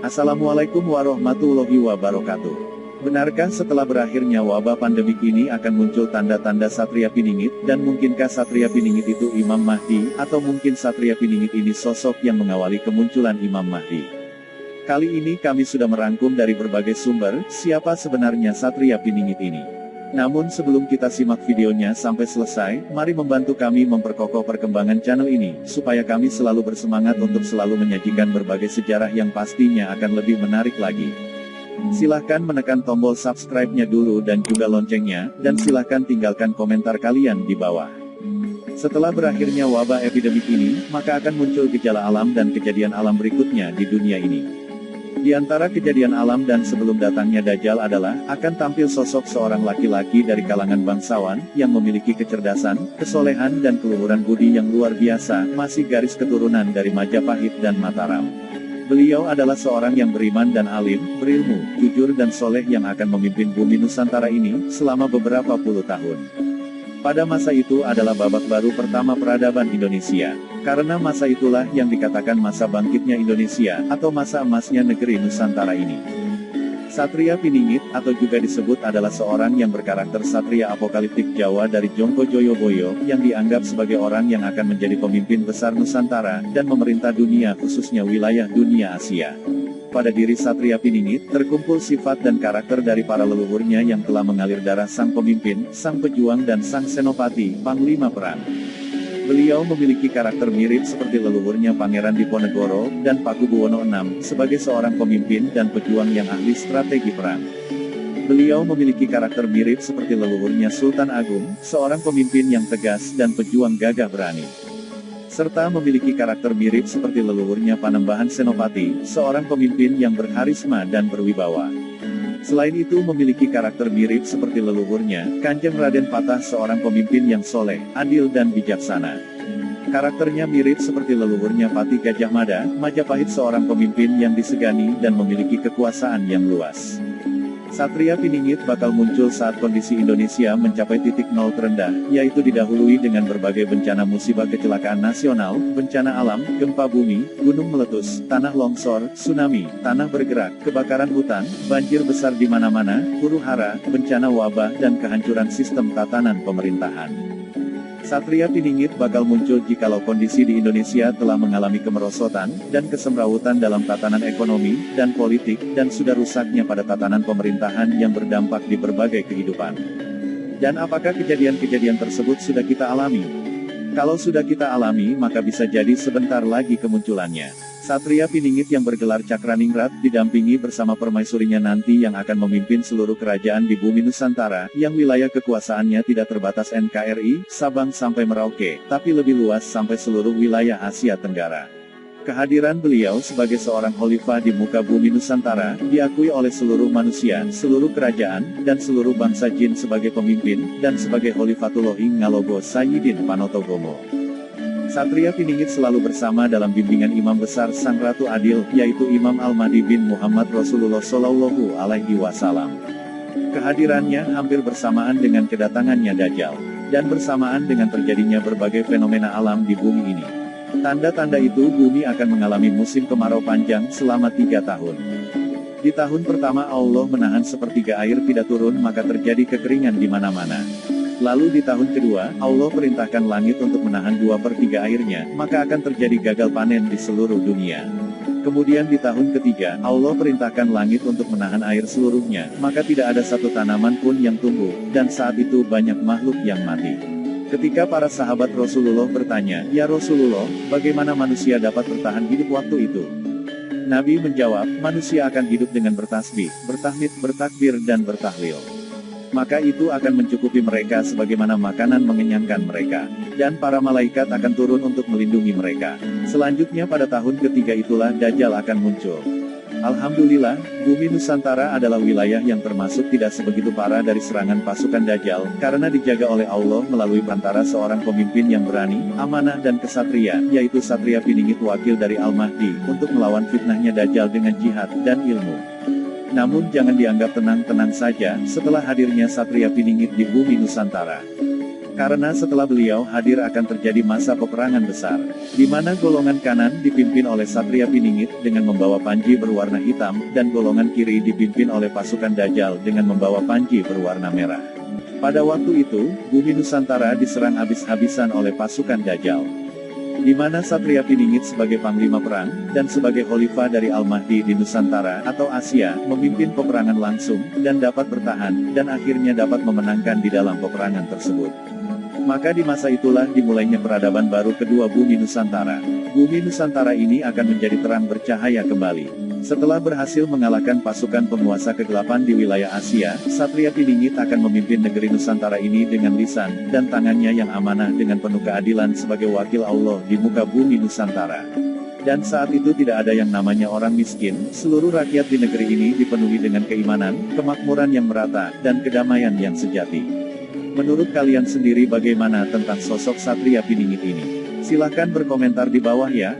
Assalamualaikum warahmatullahi wabarakatuh. Benarkah setelah berakhirnya wabah pandemik ini akan muncul tanda-tanda Satria Piningit, dan mungkinkah Satria Piningit itu Imam Mahdi, atau mungkin Satria Piningit ini sosok yang mengawali kemunculan Imam Mahdi? Kali ini kami sudah merangkum dari berbagai sumber, siapa sebenarnya Satria Piningit ini. Namun sebelum kita simak videonya sampai selesai, mari membantu kami memperkokoh perkembangan channel ini, supaya kami selalu bersemangat untuk selalu menyajikan berbagai sejarah yang pastinya akan lebih menarik lagi. Silahkan menekan tombol subscribe-nya dulu dan juga loncengnya, dan silahkan tinggalkan komentar kalian di bawah. Setelah berakhirnya wabah epidemik ini, maka akan muncul gejala alam dan kejadian alam berikutnya di dunia ini. Di antara kejadian alam dan sebelum datangnya Dajjal adalah, akan tampil sosok seorang laki-laki dari kalangan bangsawan, yang memiliki kecerdasan, kesolehan dan keluhuran budi yang luar biasa, masih garis keturunan dari Majapahit dan Mataram. Beliau adalah seorang yang beriman dan alim, berilmu, jujur dan soleh yang akan memimpin bumi Nusantara ini, selama beberapa puluh tahun. Pada masa itu adalah babak baru pertama peradaban Indonesia. Karena masa itulah yang dikatakan masa bangkitnya Indonesia, atau masa emasnya negeri Nusantara ini. Satria Piningit, atau juga disebut adalah seorang yang berkarakter satria apokaliptik Jawa dari Jongko Joyoboyo, yang dianggap sebagai orang yang akan menjadi pemimpin besar Nusantara, dan memerintah dunia khususnya wilayah dunia Asia. Pada diri Satria Piningit, terkumpul sifat dan karakter dari para leluhurnya yang telah mengalir darah sang pemimpin, sang pejuang dan sang senopati, panglima perang. Beliau memiliki karakter mirip seperti leluhurnya Pangeran Diponegoro, dan Pakubuwono VI, sebagai seorang pemimpin dan pejuang yang ahli strategi perang. Beliau memiliki karakter mirip seperti leluhurnya Sultan Agung, seorang pemimpin yang tegas dan pejuang gagah berani. Serta memiliki karakter mirip seperti leluhurnya Panembahan Senopati, seorang pemimpin yang berharisma dan berwibawa. Selain itu memiliki karakter mirip seperti leluhurnya, Kanjeng Raden Patah, seorang pemimpin yang soleh, adil dan bijaksana. Karakternya mirip seperti leluhurnya Patih Gajah Mada, Majapahit, seorang pemimpin yang disegani dan memiliki kekuasaan yang luas. Satria Piningit bakal muncul saat kondisi Indonesia mencapai titik nol terendah, yaitu didahului dengan berbagai bencana musibah kecelakaan nasional, bencana alam, gempa bumi, gunung meletus, tanah longsor, tsunami, tanah bergerak, kebakaran hutan, banjir besar di mana-mana, huru-hara, bencana wabah dan kehancuran sistem tatanan pemerintahan. Satria Piningit bakal muncul jikalau kondisi di Indonesia telah mengalami kemerosotan, dan kesemrawutan dalam tatanan ekonomi, dan politik, dan sudah rusaknya pada tatanan pemerintahan yang berdampak di berbagai kehidupan. Dan apakah kejadian-kejadian tersebut sudah kita alami? Kalau sudah kita alami maka bisa jadi sebentar lagi kemunculannya. Satria Piningit yang bergelar Cakraningrat didampingi bersama permaisurinya nanti yang akan memimpin seluruh kerajaan di bumi Nusantara, yang wilayah kekuasaannya tidak terbatas NKRI, Sabang sampai Merauke, tapi lebih luas sampai seluruh wilayah Asia Tenggara. Kehadiran beliau sebagai seorang khalifah di muka bumi Nusantara, diakui oleh seluruh manusia, seluruh kerajaan, dan seluruh bangsa jin sebagai pemimpin, dan sebagai Khalifatullahi Ngalogo Sayyidin Panotogomo. Satria Piningit selalu bersama dalam bimbingan Imam Besar Sang Ratu Adil, yaitu Imam Al-Mahdi bin Muhammad Rasulullah Shallallahu Alaihi Wasallam. Kehadirannya hampir bersamaan dengan kedatangannya Dajjal, dan bersamaan dengan terjadinya berbagai fenomena alam di bumi ini. Tanda-tanda itu bumi akan mengalami musim kemarau panjang selama 3 tahun. Di tahun pertama Allah menahan sepertiga air tidak turun, maka terjadi kekeringan di mana-mana. Lalu di tahun kedua, Allah perintahkan langit untuk menahan 2/3 airnya, maka akan terjadi gagal panen di seluruh dunia. Kemudian di tahun ketiga, Allah perintahkan langit untuk menahan air seluruhnya, maka tidak ada satu tanaman pun yang tumbuh, dan saat itu banyak makhluk yang mati. Ketika para sahabat Rasulullah bertanya, "Ya Rasulullah, bagaimana manusia dapat bertahan hidup waktu itu?" Nabi menjawab, "Manusia akan hidup dengan bertasbih, bertahmid, bertakbir dan bertahlil. Maka itu akan mencukupi mereka sebagaimana makanan mengenyangkan mereka. Dan para malaikat akan turun untuk melindungi mereka. Selanjutnya pada tahun ketiga itulah Dajjal akan muncul." Alhamdulillah, bumi Nusantara adalah wilayah yang termasuk tidak sebegitu parah dari serangan pasukan Dajjal, karena dijaga oleh Allah melalui perantara seorang pemimpin yang berani, amanah dan kesatria, yaitu Satria Piningit wakil dari Al-Mahdi, untuk melawan fitnahnya Dajjal dengan jihad dan ilmu. Namun jangan dianggap tenang-tenang saja, setelah hadirnya Satria Piningit di bumi Nusantara. Karena setelah beliau hadir akan terjadi masa peperangan besar, di mana golongan kanan dipimpin oleh Satria Piningit dengan membawa panji berwarna hitam, dan golongan kiri dipimpin oleh pasukan Dajjal dengan membawa panji berwarna merah. Pada waktu itu, bumi Nusantara diserang habis-habisan oleh pasukan Dajjal, di mana Satria Piningit sebagai panglima perang, dan sebagai khalifah dari Al-Mahdi di Nusantara atau Asia, memimpin peperangan langsung, dan dapat bertahan, dan akhirnya dapat memenangkan di dalam peperangan tersebut. Maka di masa itulah dimulainya peradaban baru kedua bumi Nusantara. Bumi Nusantara ini akan menjadi terang bercahaya kembali. Setelah berhasil mengalahkan pasukan penguasa kegelapan di wilayah Asia, Satria Piningit akan memimpin negeri Nusantara ini dengan lisan dan tangannya yang amanah dengan penuh keadilan sebagai wakil Allah di muka bumi Nusantara. Dan saat itu tidak ada yang namanya orang miskin, seluruh rakyat di negeri ini dipenuhi dengan keimanan, kemakmuran yang merata, dan kedamaian yang sejati. Menurut kalian sendiri bagaimana tentang sosok Satria Piningit ini? Silahkan berkomentar di bawah ya.